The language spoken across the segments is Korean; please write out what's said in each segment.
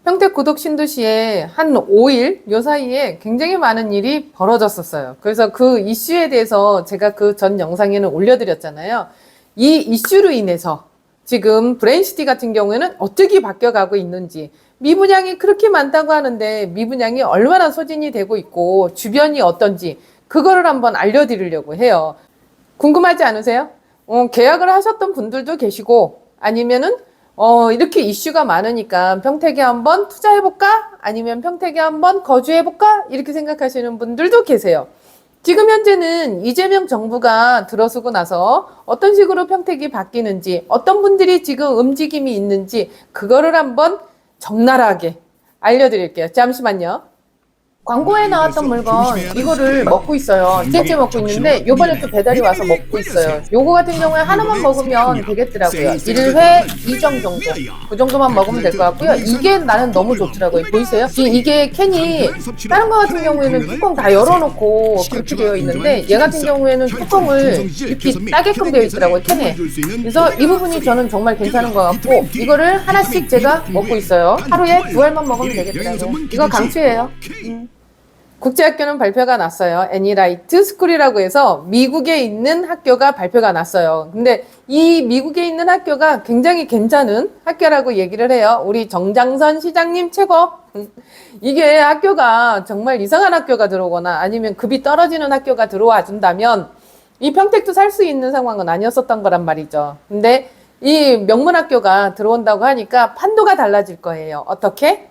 평택 구독 신도시에 한 5일 요 사이에 굉장히 많은 일이 벌어졌었어요. 그래서 그 이슈에 대해서 제가 그 전 영상에는 올려드렸잖아요. 이 이슈로 인해서 지금 브레인시티 같은 경우에는 어떻게 바뀌어가고 있는지, 미분양이 그렇게 많다고 하는데 미분양이 얼마나 소진이 되고 있고 주변이 어떤지 그거를 한번 알려드리려고 해요. 궁금하지 않으세요? 계약을 하셨던 분들도 계시고 아니면은 이렇게 이슈가 많으니까 평택에 한번 투자해볼까? 아니면 평택에 한번 거주해볼까? 이렇게 생각하시는 분들도 계세요. 지금 현재는 이재명 정부가 들어서고 나서 어떤 식으로 평택이 바뀌는지, 어떤 분들이 지금 움직임이 있는지, 그거를 한번 적나라하게 알려드릴게요. 잠시만요. 광고에 나왔던 물건 이거를 먹고 있어요. 셋째 먹고 있는데 요번에 또 배달이 와서 먹고 있어요. 요거 같은 경우에 하나만 먹으면 되겠더라고요. 1회 2정 정도, 그 정도만 먹으면 될 것 같고요. 이게 나는 너무 좋더라고요. 보이세요? 이게 캔이 다른 거 같은 경우에는 뚜껑 다 열어놓고 그렇게 되어 있는데 얘 같은 경우에는 뚜껑을 이렇게 따게끔 되어 있더라고요, 캔에. 그래서 이 부분이 저는 정말 괜찮은 것 같고 이거를 하나씩 제가 먹고 있어요. 하루에 2알만 먹으면 되겠더라고요. 이거 강추예요. 국제학교는 발표가 났어요. 애니라이트 스쿨이라고 해서 미국에 있는 학교가 발표가 났어요. 근데 이 미국에 있는 학교가 굉장히 괜찮은 학교라고 얘기를 해요. 우리 정장선 시장님 최고. 이게 학교가 정말 이상한 학교가 들어오거나 아니면 급이 떨어지는 학교가 들어와 준다면 이 평택도 살 수 있는 상황은 아니었었던 거란 말이죠. 근데 이 명문학교가 들어온다고 하니까 판도가 달라질 거예요. 어떻게?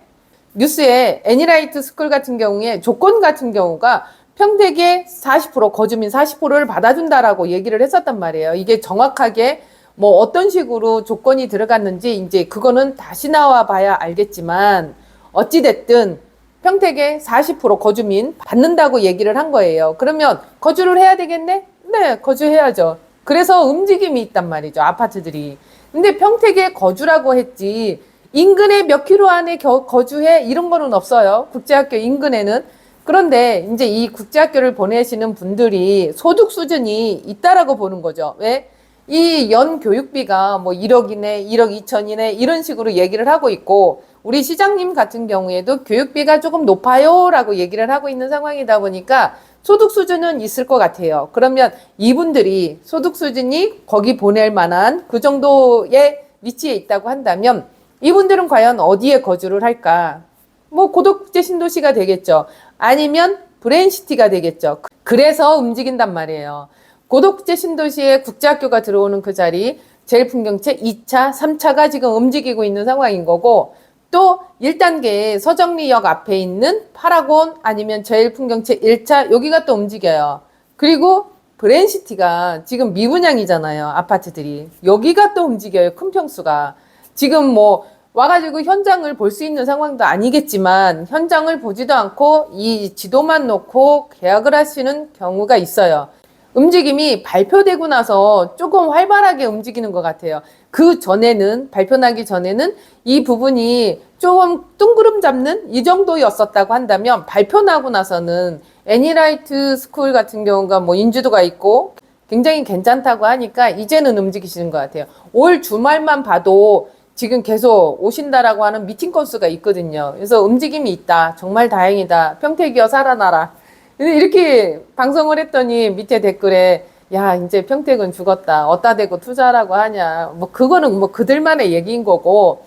뉴스에 애니라이트 스쿨 같은 경우에 조건 같은 경우가 평택의 40% 거주민 40%를 받아준다라고 얘기를 했었단 말이에요. 이게 정확하게 뭐 어떤 식으로 조건이 들어갔는지 이제 그거는 다시 나와 봐야 알겠지만 어찌됐든 평택의 40% 거주민 받는다고 얘기를 한 거예요. 그러면 거주를 해야 되겠네? 네, 거주해야죠. 그래서 움직임이 있단 말이죠, 아파트들이. 근데 평택에 거주라고 했지 인근에 몇 킬로 안에 거주해 이런 거는 없어요. 국제학교 인근에는. 그런데 이제 이 국제학교를 보내시는 분들이 소득 수준이 있다라고 보는 거죠. 왜? 이 연 교육비가 뭐 1억이네, 1억 2천이네 이런 식으로 얘기를 하고 있고 우리 시장님 같은 경우에도 교육비가 조금 높아요 라고 얘기를 하고 있는 상황이다 보니까 소득 수준은 있을 것 같아요. 그러면 이분들이 소득 수준이 거기 보낼 만한 그 정도의 위치에 있다고 한다면 이분들은 과연 어디에 거주를 할까? 뭐 고독국제 신도시가 되겠죠. 아니면 브레인시티가 되겠죠. 그래서 움직인단 말이에요. 고독국제 신도시에 국제학교가 들어오는 그 자리 제일풍경채 2차, 3차가 지금 움직이고 있는 상황인 거고 또 1단계 서정리역 앞에 있는 파라곤 아니면 제일풍경채 1차 여기가 또 움직여요. 그리고 브레인시티가 지금 미분양이잖아요. 아파트들이. 여기가 또 움직여요. 큰 평수가. 지금 뭐 와가지고 현장을 볼 수 있는 상황도 아니겠지만 현장을 보지도 않고 이 지도만 놓고 계약을 하시는 경우가 있어요. 움직임이 발표되고 나서 조금 활발하게 움직이는 것 같아요. 그 전에는 발표 나기 전에는 이 부분이 조금 뜬구름 잡는 이 정도였었다고 한다면 발표 나고 나서는 애니라이트 스쿨 같은 경우가 뭐 인지도가 있고 굉장히 괜찮다고 하니까 이제는 움직이시는 것 같아요. 올 주말만 봐도 지금 계속 오신다라고 하는 미팅 건수가 있거든요. 그래서 움직임이 있다. 정말 다행이다. 평택이여 살아나라. 이렇게 방송을 했더니 밑에 댓글에 야 이제 평택은 죽었다. 어디다 대고 투자라고 하냐. 뭐 그거는 뭐 그들만의 얘기인 거고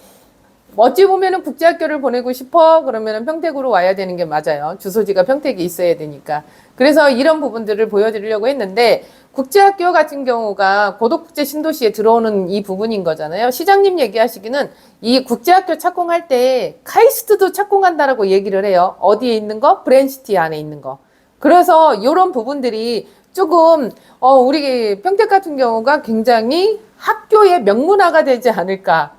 어찌 보면은 국제학교를 보내고 싶어 그러면은 평택으로 와야 되는 게 맞아요. 주소지가 평택에 있어야 되니까. 그래서 이런 부분들을 보여드리려고 했는데 국제학교 같은 경우가 고독국제 신도시에 들어오는 이 부분인 거잖아요. 시장님 얘기하시기는 이 국제학교 착공할 때 카이스트도 착공한다라고 얘기를 해요. 어디에 있는 거? 브랜시티 안에 있는 거. 그래서 이런 부분들이 조금 우리 평택 같은 경우가 굉장히 학교의 명문화가 되지 않을까.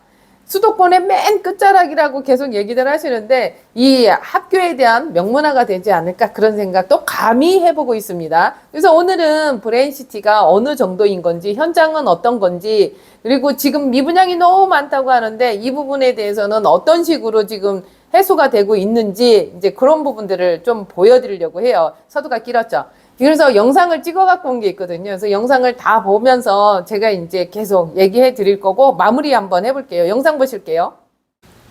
수도권의 맨 끝자락이라고 계속 얘기들 하시는데 이 학교에 대한 명문화가 되지 않을까 그런 생각도 감히 해보고 있습니다. 그래서 오늘은 브레인시티가 어느 정도인 건지 현장은 어떤 건지 그리고 지금 미분양이 너무 많다고 하는데 이 부분에 대해서는 어떤 식으로 지금 해소가 되고 있는지 이제 그런 부분들을 좀 보여드리려고 해요. 서두가 길었죠. 그래서 영상을 찍어 갖고 온 게 있거든요. 그래서 영상을 다 보면서 제가 이제 계속 얘기해 드릴 거고 마무리 한번 해볼게요. 영상 보실게요.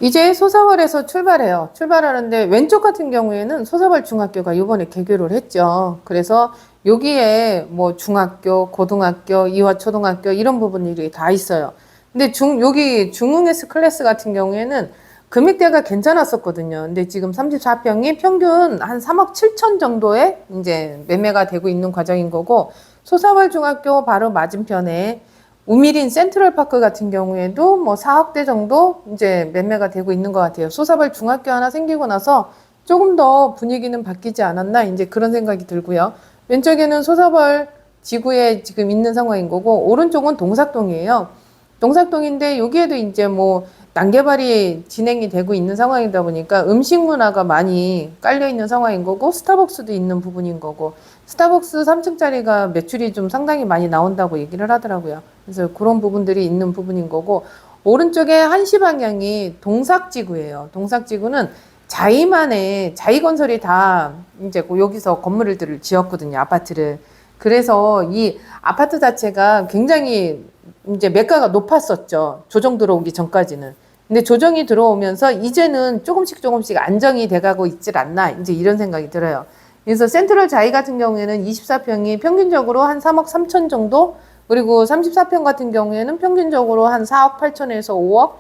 이제 소사발에서 출발해요. 출발하는데 왼쪽 같은 경우에는 소사발 중학교가 이번에 개교를 했죠. 그래서 여기에 뭐 중학교, 고등학교, 이화초등학교 이런 부분들이 다 있어요. 근데 여기 중흥S 클래스 같은 경우에는 금액대가 괜찮았었거든요. 근데 지금 34평이 평균 한 3억 7천 정도에 이제 매매가 되고 있는 과정인 거고, 소사발 중학교 바로 맞은편에 우미린 센트럴파크 같은 경우에도 뭐 4억대 정도 이제 매매가 되고 있는 것 같아요. 소사발 중학교 하나 생기고 나서 조금 더 분위기는 바뀌지 않았나 이제 그런 생각이 들고요. 왼쪽에는 소사발 지구에 지금 있는 상황인 거고, 오른쪽은 동삭동이에요. 동삭동인데 여기에도 이제 뭐 난개발이 진행이 되고 있는 상황이다 보니까 음식 문화가 많이 깔려 있는 상황인 거고, 스타벅스도 있는 부분인 거고, 스타벅스 3층짜리가 매출이 좀 상당히 많이 나온다고 얘기를 하더라고요. 그래서 그런 부분들이 있는 부분인 거고, 오른쪽에 한시 방향이 동삭지구예요. 동삭지구는 자이만의 자이건설이 다 이제 여기서 건물들을 지었거든요. 아파트를. 그래서 이 아파트 자체가 굉장히 이제 매가가 높았었죠. 조정 들어오기 전까지는. 근데 조정이 들어오면서 이제는 조금씩 안정이 돼가고 있질 않나 이제 이런 생각이 들어요. 그래서 센트럴 자이 같은 경우에는 24평이 평균적으로 한 3억 3천 정도, 그리고 34평 같은 경우에는 평균적으로 한 4억 8천에서 5억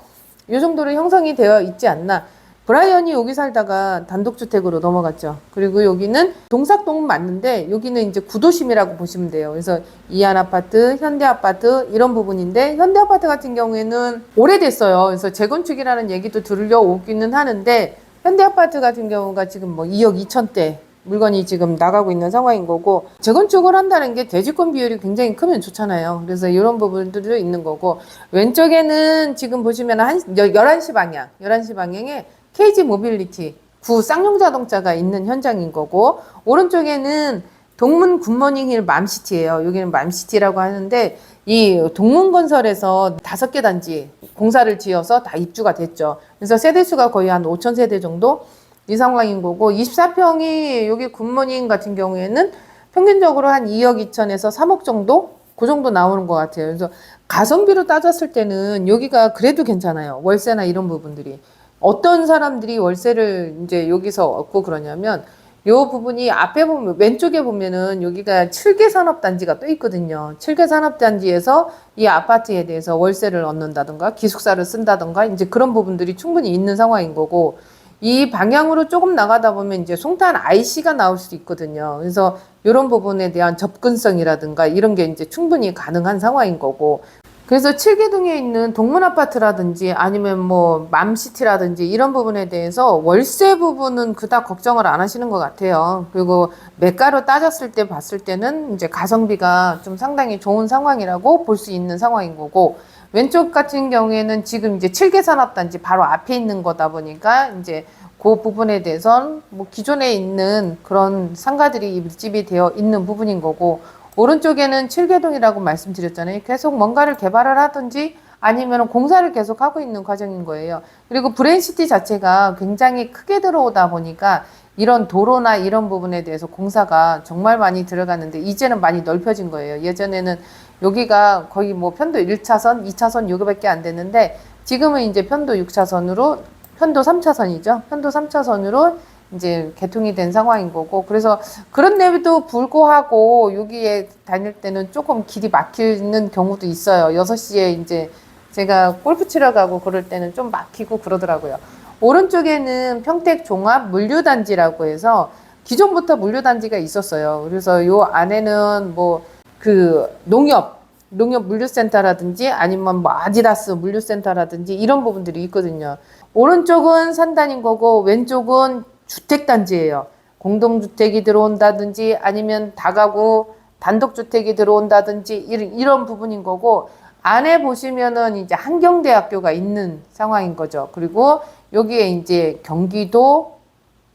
이 정도로 형성이 되어 있지 않나. 브라이언이 여기 살다가 단독주택으로 넘어갔죠. 그리고 여기는 동삭동은 맞는데 여기는 이제 구도심이라고 보시면 돼요. 그래서 이한아파트, 현대아파트 이런 부분인데, 현대아파트 같은 경우에는 오래됐어요. 그래서 재건축이라는 얘기도 들려오기는 하는데, 현대아파트 같은 경우가 지금 뭐 2억 2천대 물건이 지금 나가고 있는 상황인 거고, 재건축을 한다는 게 대지권 비율이 굉장히 크면 좋잖아요. 그래서 이런 부분들도 있는 거고, 왼쪽에는 지금 보시면 11시 방향, 11시 방향에 KG 모빌리티 구 쌍용자동차가 있는 현장인 거고, 오른쪽에는 동문 굿모닝힐 맘시티예요. 여기는 맘시티라고 하는데, 이 동문건설에서 5개 단지 공사를 지어서 다 입주가 됐죠. 그래서 세대수가 거의 한 5천 세대 정도 이 상황인 거고, 24평이 여기 굿모닝 같은 경우에는 평균적으로 한 2억 2천에서 3억 정도? 그 정도 나오는 것 같아요. 그래서 가성비로 따졌을 때는 여기가 그래도 괜찮아요. 월세나 이런 부분들이. 어떤 사람들이 월세를 이제 여기서 얻고 그러냐면, 요 부분이 앞에 보면, 왼쪽에 보면은 여기가 7개 산업단지가 또 있거든요. 7개 산업단지에서 이 아파트에 대해서 월세를 얻는다든가 기숙사를 쓴다든가 이제 그런 부분들이 충분히 있는 상황인 거고, 이 방향으로 조금 나가다 보면 이제 송탄 IC가 나올 수도 있거든요. 그래서 이런 부분에 대한 접근성이라든가 이런 게 이제 충분히 가능한 상황인 거고, 그래서 칠계동에 있는 동문아파트라든지 아니면 뭐 맘시티라든지 이런 부분에 대해서 월세 부분은 그닥 걱정을 안 하시는 것 같아요. 그리고 매가로 따졌을 때 봤을 때는 이제 가성비가 좀 상당히 좋은 상황이라고 볼 수 있는 상황인 거고, 왼쪽 같은 경우에는 지금 이제 7개 산업단지 바로 앞에 있는 거다 보니까 이제 그 부분에 대해서는 뭐 기존에 있는 그런 상가들이 밀집이 되어 있는 부분인 거고, 오른쪽에는 7개동이라고 말씀드렸잖아요. 계속 뭔가를 개발을 하든지 아니면 공사를 계속 하고 있는 과정인 거예요. 그리고 브레인시티 자체가 굉장히 크게 들어오다 보니까 이런 도로나 이런 부분에 대해서 공사가 정말 많이 들어가는데 이제는 많이 넓혀진 거예요. 예전에는 여기가 거의 뭐 편도 1차선, 2차선 요거밖에 안 됐는데, 지금은 이제 편도 6차선으로, 편도 3차선이죠. 편도 3차선으로 이제 개통이 된 상황인 거고, 그래서 그런데도 불구하고 여기에 다닐 때는 조금 길이 막히는 경우도 있어요. 6시에 이제 제가 골프 치러 가고 그럴 때는 좀 막히고 그러더라고요. 오른쪽에는 평택 종합 물류단지라고 해서 기존부터 물류단지가 있었어요. 그래서 요 안에는 뭐 그 농협 물류센터라든지 아니면 뭐 아디다스 물류센터라든지 이런 부분들이 있거든요. 오른쪽은 산단인 거고 왼쪽은 주택단지예요. 공동주택이 들어온다든지 아니면 다가구 단독주택이 들어온다든지 이런 부분인 거고, 안에 보시면은 이제 한경대학교가 있는 상황인 거죠. 그리고 여기에 이제 경기도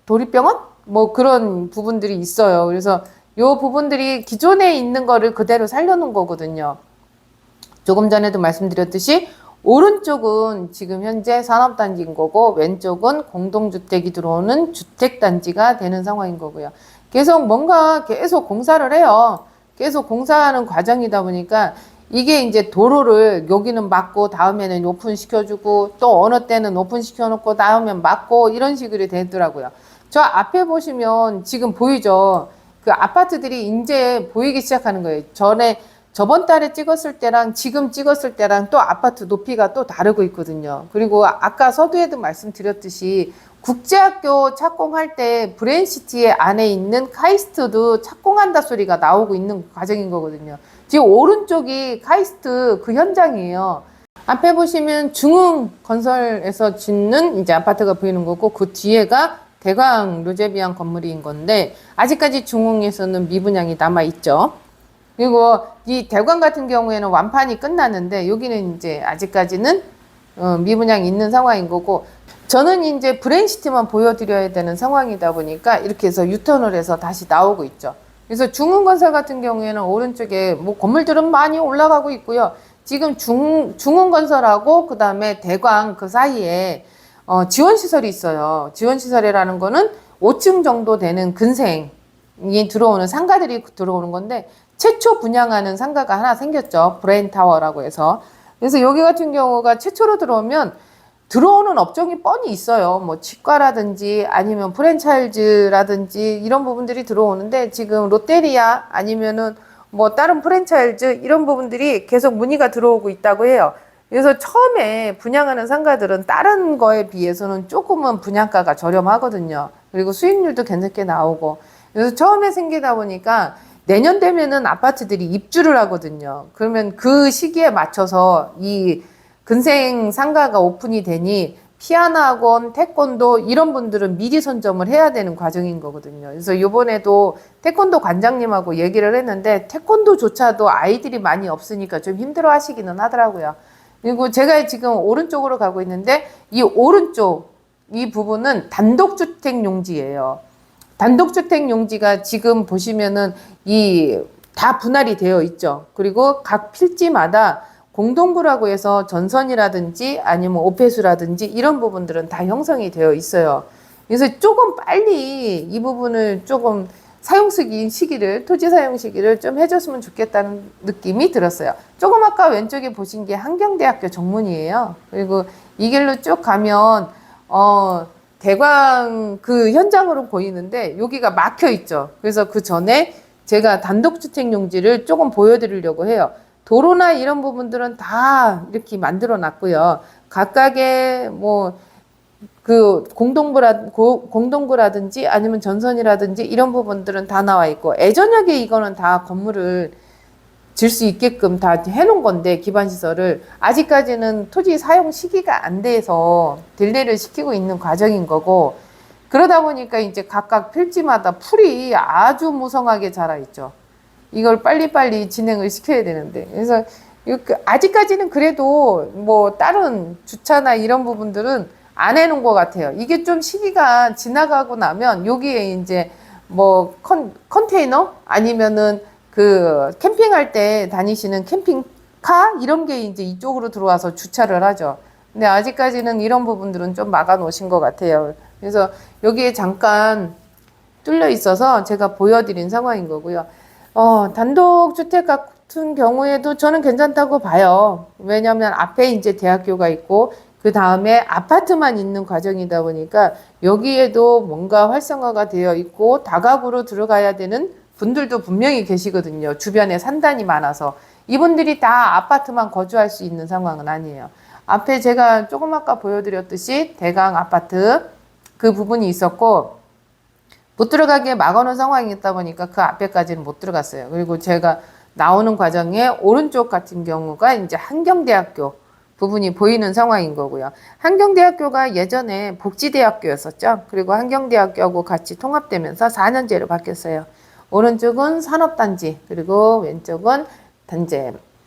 도립병원? 뭐 그런 부분들이 있어요. 그래서 요 부분들이 기존에 있는 거를 그대로 살려놓은 거거든요. 조금 전에도 말씀드렸듯이 오른쪽은 지금 현재 산업단지인 거고, 왼쪽은 공동주택이 들어오는 주택단지가 되는 상황인 거고요. 계속 공사를 해요. 계속 공사하는 과정이다 보니까 이게 이제 도로를 여기는 막고 다음에는 오픈시켜주고 또 어느 때는 오픈시켜놓고 다음엔 막고 이런 식으로 되더라고요. 저 앞에 보시면 지금 보이죠? 그 아파트들이 이제 보이기 시작하는 거예요. 저번 달에 찍었을 때랑 지금 찍었을 때랑 또 아파트 높이가 또 다르고 있거든요. 그리고 아까 서두에도 말씀드렸듯이 국제학교 착공할 때 브레인시티 안에 있는 카이스트도 착공한다 소리가 나오고 있는 과정인 거거든요. 지금 오른쪽이 카이스트 그 현장이에요. 앞에 보시면 중흥건설에서 짓는 이제 아파트가 보이는 거고 그 뒤에가 대광 르제비앙 건물인 건데 아직까지 중흥에서는 미분양이 남아 있죠. 그리고 이 대광 같은 경우에는 완판이 끝났는데 여기는 이제 아직까지는 미분양이 있는 상황인 거고 저는 이제 브레인시티만 보여드려야 되는 상황이다 보니까 이렇게 해서 유턴을 해서 다시 나오고 있죠. 그래서 중흥건설 같은 경우에는 오른쪽에 뭐 건물들은 많이 올라가고 있고요. 지금 중흥건설하고 그 다음에 대광 그 사이에 지원시설이 있어요. 지원시설이라는 거는 5층 정도 되는 근생이 들어오는 상가들이 들어오는 건데 최초 분양하는 상가가 하나 생겼죠. 브레인타워라고 해서. 그래서 여기 같은 경우가 최초로 들어오면 들어오는 업종이 뻔히 있어요. 뭐 치과라든지 아니면 프랜차이즈라든지 이런 부분들이 들어오는데 지금 롯데리아 아니면은 뭐 다른 프랜차이즈 이런 부분들이 계속 문의가 들어오고 있다고 해요. 그래서 처음에 분양하는 상가들은 다른 거에 비해서는 조금은 분양가가 저렴하거든요. 그리고 수익률도 괜찮게 나오고. 그래서 처음에 생기다 보니까 내년 되면은 아파트들이 입주를 하거든요. 그러면 그 시기에 맞춰서 이 근생 상가가 오픈이 되니 피아노 학원, 태권도 이런 분들은 미리 선점을 해야 되는 과정인 거거든요. 그래서 이번에도 태권도 관장님하고 얘기를 했는데 태권도조차도 아이들이 많이 없으니까 좀 힘들어 하시기는 하더라고요. 그리고 제가 지금 오른쪽으로 가고 있는데 이 오른쪽 이 부분은 단독주택 용지예요. 단독주택 용지가 지금 보시면은 다 분할이 되어 있죠. 그리고 각 필지마다 공동구라고 해서 전선이라든지 아니면 오폐수라든지 이런 부분들은 다 형성이 되어 있어요. 그래서 조금 빨리 이 부분을 조금 시기를, 토지 사용 시기를 좀 해줬으면 좋겠다는 느낌이 들었어요. 조금 아까 왼쪽에 보신 게 한경대학교 정문이에요. 그리고 이 길로 쭉 가면, 대광 그 현장으로 보이는데 여기가 막혀 있죠. 그래서 그 전에 제가 단독주택 용지를 조금 보여드리려고 해요. 도로나 이런 부분들은 다 이렇게 만들어 놨고요. 각각의 뭐 그 공동구라든지 아니면 전선이라든지 이런 부분들은 다 나와 있고 예전하게 이거는 다 건물을 질 수 있게끔 다 해놓은 건데 기반시설을 아직까지는 토지 사용 시기가 안 돼서 딜레이를 시키고 있는 과정인 거고 그러다 보니까 이제 각각 필지마다 풀이 아주 무성하게 자라 있죠. 이걸 빨리빨리 진행을 시켜야 되는데 그래서 아직까지는 그래도 뭐 다른 주차나 이런 부분들은 안 해놓은 것 같아요. 이게 좀 시기가 지나가고 나면 여기에 이제 뭐 컨테이너 아니면은 그 캠핑할 때 다니시는 캠핑카 이런 게 이제 이쪽으로 들어와서 주차를 하죠. 근데 아직까지는 이런 부분들은 좀 막아 놓으신 것 같아요. 그래서 여기에 잠깐 뚫려 있어서 제가 보여드린 상황인 거고요. 단독주택 같은 경우에도 저는 괜찮다고 봐요. 왜냐하면 앞에 이제 대학교가 있고 그 다음에 아파트만 있는 과정이다 보니까 여기에도 뭔가 활성화가 되어 있고 다가구로 들어가야 되는 분들도 분명히 계시거든요. 주변에 산단이 많아서. 이분들이 다 아파트만 거주할 수 있는 상황은 아니에요. 앞에 제가 조금 아까 보여드렸듯이 대강 아파트 그 부분이 있었고 못 들어가게 막아놓은 상황이 있다 보니까 그 앞에까지는 못 들어갔어요. 그리고 제가 나오는 과정에 오른쪽 같은 경우가 이제 한경대학교 부분이 보이는 상황인 거고요. 한경대학교가 예전에 복지대학교였었죠. 그리고 한경대학교하고 같이 통합되면서 4년제로 바뀌었어요. 오른쪽은 산업단지, 그리고 왼쪽은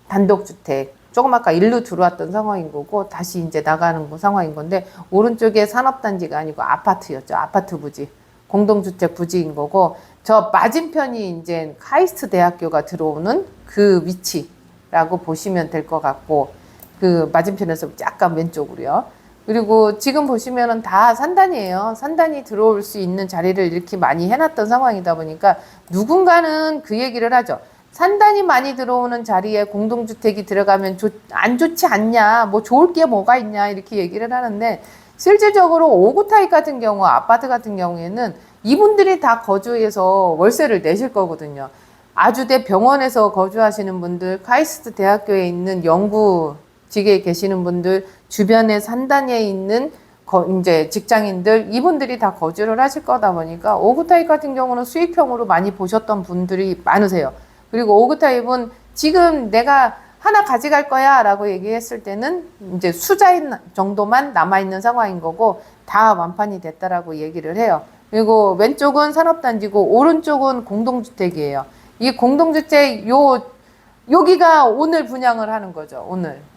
단독주택. 조금 아까 일로 들어왔던 상황인 거고, 다시 이제 나가는 상황인 건데, 오른쪽에 산업단지가 아니고 아파트였죠. 아파트 부지. 공동주택 부지인 거고, 저 맞은편이 이제 카이스트 대학교가 들어오는 그 위치라고 보시면 될 것 같고, 그 맞은편에서 약간 왼쪽으로요. 그리고 지금 보시면은 다 산단이에요. 산단이 들어올 수 있는 자리를 이렇게 많이 해놨던 상황이다 보니까 누군가는 그 얘기를 하죠. 산단이 많이 들어오는 자리에 공동주택이 들어가면 안 좋지 않냐, 뭐 좋을 게 뭐가 있냐, 이렇게 얘기를 하는데, 실질적으로 5구 타입 같은 경우, 아파트 같은 경우에는 이분들이 다 거주해서 월세를 내실 거거든요. 아주대 병원에서 거주하시는 분들, 카이스트 대학교에 있는 연구직에 계시는 분들, 주변에 산단에 있는 이제 직장인들, 이분들이 다 거주를 하실 거다 보니까 5구 타입 같은 경우는 수익형으로 많이 보셨던 분들이 많으세요. 그리고 5구 타입은 지금 내가 하나 가져갈 거야 라고 얘기했을 때는 이제 수자인 정도만 남아있는 상황인 거고, 다 완판이 됐다라고 얘기를 해요. 그리고 왼쪽은 산업단지고 오른쪽은 공동주택이에요. 이 공동주택 여기가 오늘 분양을 하는 거죠.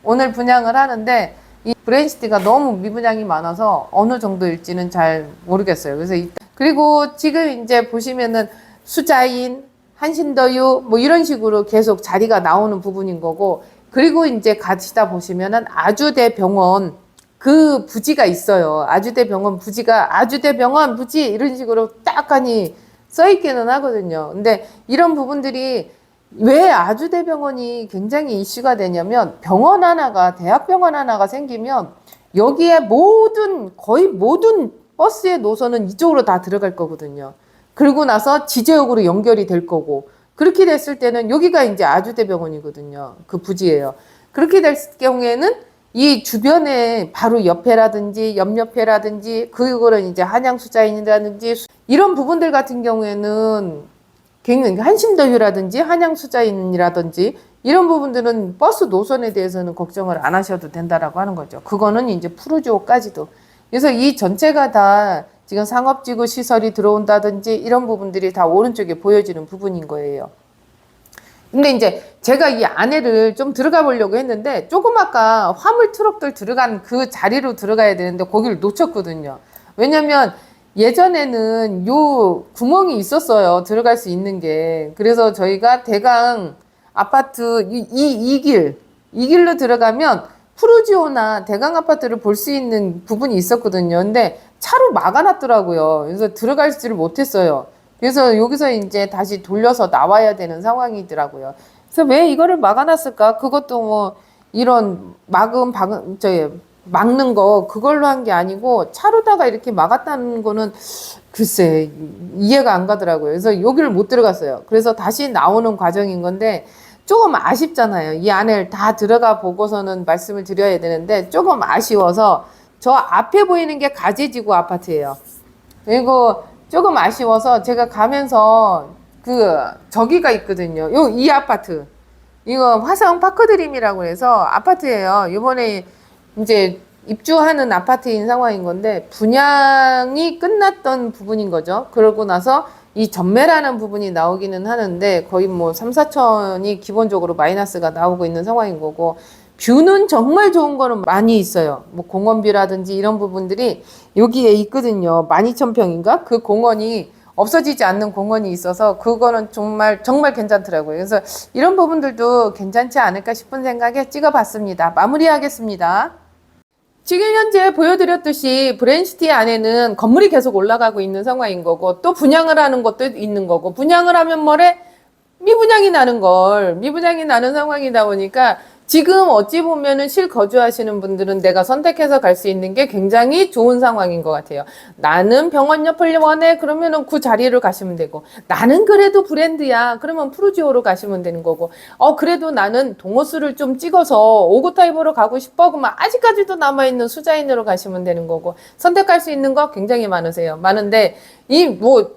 오늘 분양을 하는데, 이 브레인시티가 너무 미분양이 많아서 어느 정도일지는 잘 모르겠어요. 그래서 그리고 지금 이제 보시면은 수자인, 한신더유 뭐 이런 식으로 계속 자리가 나오는 부분인 거고, 그리고 이제 가시다 보시면은 아주대 병원 그 부지가 있어요. 아주대 병원 부지가 아주대 병원 부지 이런 식으로 딱하니 써 있기는 하거든요. 근데 이런 부분들이 왜 아주대병원이 굉장히 이슈가 되냐면, 병원 하나가, 대학병원 하나가 생기면 여기에 거의 모든 버스의 노선은 이쪽으로 다 들어갈 거거든요. 그러고 나서 지제역으로 연결이 될 거고, 그렇게 됐을 때는 여기가 이제 아주대병원이거든요. 그 부지예요. 그렇게 될 경우에는 이 주변에 바로 옆에라든지 옆옆에라든지, 그거는 이제 한양수자인이라든지 이런 부분들 같은 경우에는 굉장히 한신더유라든지 한양수자인이라든지 이런 부분들은 버스 노선에 대해서는 걱정을 안 하셔도 된다라고 하는 거죠. 그거는 이제 푸르지오까지도. 그래서 이 전체가 다 지금 상업지구 시설이 들어온다든지 이런 부분들이 다 오른쪽에 보여지는 부분인 거예요. 근데 이제 제가 이 안에를 좀 들어가 보려고 했는데, 조금 아까 화물 트럭들 들어간 그 자리로 들어가야 되는데 거기를 놓쳤거든요. 왜냐면 예전에는 요 구멍이 있었어요. 들어갈 수 있는 게. 그래서 저희가 대강 아파트 이 길로 들어가면 푸르지오나 대강 아파트를 볼 수 있는 부분이 있었거든요. 근데 차로 막아놨더라고요. 그래서 들어가지를 못했어요. 그래서 여기서 이제 다시 돌려서 나와야 되는 상황이더라고요. 그래서 왜 이거를 막아놨을까? 그것도 뭐 이런 막는 거 그걸로 한 게 아니고, 차로다가 이렇게 막았다는 거는 글쎄 이해가 안 가더라고요. 그래서 여기를 못 들어갔어요. 그래서 다시 나오는 과정인 건데 조금 아쉽잖아요. 이 안에 다 들어가 보고서는 말씀을 드려야 되는데 조금 아쉬워서, 저 앞에 보이는 게 가재지구 아파트예요. 그리고 조금 아쉬워서 제가 가면서 저기가 있거든요. 이 아파트. 이거 화성 파크드림이라고 해서 아파트예요. 이번에 이제 입주하는 아파트인 상황인 건데, 분양이 끝났던 부분인 거죠. 그러고 나서 이 전매라는 부분이 나오기는 하는데 거의 뭐 3, 4천이 기본적으로 마이너스가 나오고 있는 상황인 거고, 뷰는 정말 좋은 거는 많이 있어요. 뭐 공원뷰라든지 이런 부분들이 여기에 있거든요. 12,000평인가? 그 공원이 없어지지 않는 공원이 있어서 그거는 정말 괜찮더라고요. 그래서 이런 부분들도 괜찮지 않을까 싶은 생각에 찍어봤습니다. 마무리하겠습니다. 지금 현재 보여드렸듯이 브랜시티 안에는 건물이 계속 올라가고 있는 상황인 거고, 또 분양을 하는 것도 있는 거고, 분양을 하면 미분양이 나는 상황이다 보니까, 지금 어찌 보면은 실거주하시는 분들은 내가 선택해서 갈 수 있는 게 굉장히 좋은 상황인 것 같아요. 나는 병원 옆을 원해. 그러면은 그 자리를 가시면 되고, 나는 그래도 브랜드야. 그러면 푸르지오로 가시면 되는 거고, 그래도 나는 동호수를 좀 찍어서 5구 타입으로 가고 싶어. 그러면 아직까지도 남아있는 수자인으로 가시면 되는 거고, 선택할 수 있는 거 굉장히 많은데,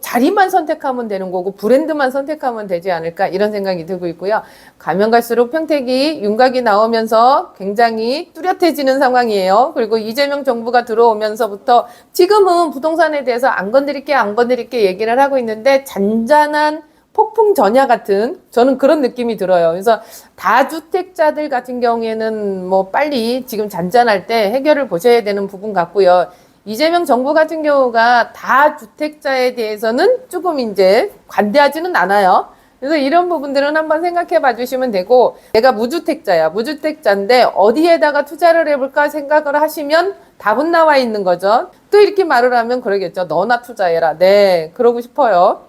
자리만 선택하면 되는 거고, 브랜드만 선택하면 되지 않을까, 이런 생각이 들고 있고요. 가면 갈수록 평택이 윤곽이 나오면서 굉장히 뚜렷해지는 상황이에요. 그리고 이재명 정부가 들어오면서부터 지금은 부동산에 대해서 안 건드릴게 얘기를 하고 있는데, 잔잔한 폭풍 전야 같은, 저는 그런 느낌이 들어요. 그래서 다주택자들 같은 경우에는 뭐 빨리 지금 잔잔할 때 해결을 보셔야 되는 부분 같고요. 이재명 정부 같은 경우가 다주택자에 대해서는 조금 이제 관대하지는 않아요. 그래서 이런 부분들은 한번 생각해 봐 주시면 되고, 내가 무주택자인데 어디에다가 투자를 해볼까 생각을 하시면 답은 나와 있는 거죠. 또 이렇게 말을 하면 그러겠죠. 너나 투자해라. 네, 그러고 싶어요.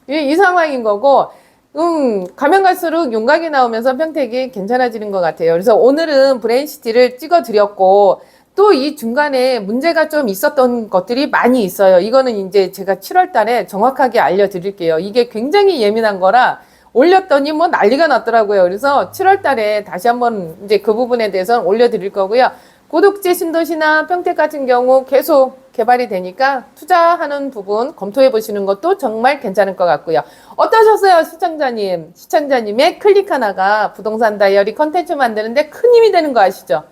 이 상황인 거고, 가면 갈수록 윤곽이 나오면서 평택이 괜찮아지는 것 같아요. 그래서 오늘은 브레인시티를 찍어 드렸고, 또 이 중간에 문제가 좀 있었던 것들이 많이 있어요. 이거는 이제 제가 7월 달에 정확하게 알려드릴게요. 이게 굉장히 예민한 거라 올렸더니 뭐 난리가 났더라고요. 그래서 7월 달에 다시 한번 이제 그 부분에 대해서는 올려드릴 거고요. 고독지 신도시나 평택 같은 경우 계속 개발이 되니까 투자하는 부분 검토해 보시는 것도 정말 괜찮을 것 같고요. 어떠셨어요, 시청자님? 시청자님의 클릭 하나가 부동산 다이어리 컨텐츠 만드는데 큰 힘이 되는 거 아시죠?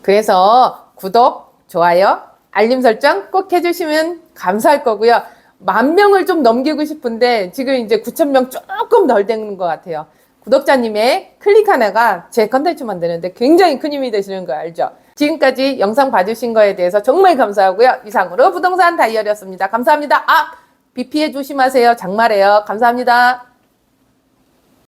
그래서 구독, 좋아요, 알림 설정 꼭 해주시면 감사할 거고요. 10,000명을 좀 넘기고 싶은데 지금 이제 9,000명 조금 덜 되는 것 같아요. 구독자님의 클릭 하나가 제 컨텐츠 만드는데 굉장히 큰 힘이 되시는 거 알죠? 지금까지 영상 봐주신 거에 대해서 정말 감사하고요. 이상으로 부동산 다이어리였습니다. 감사합니다. 비 피해 조심하세요. 장마래요. 감사합니다.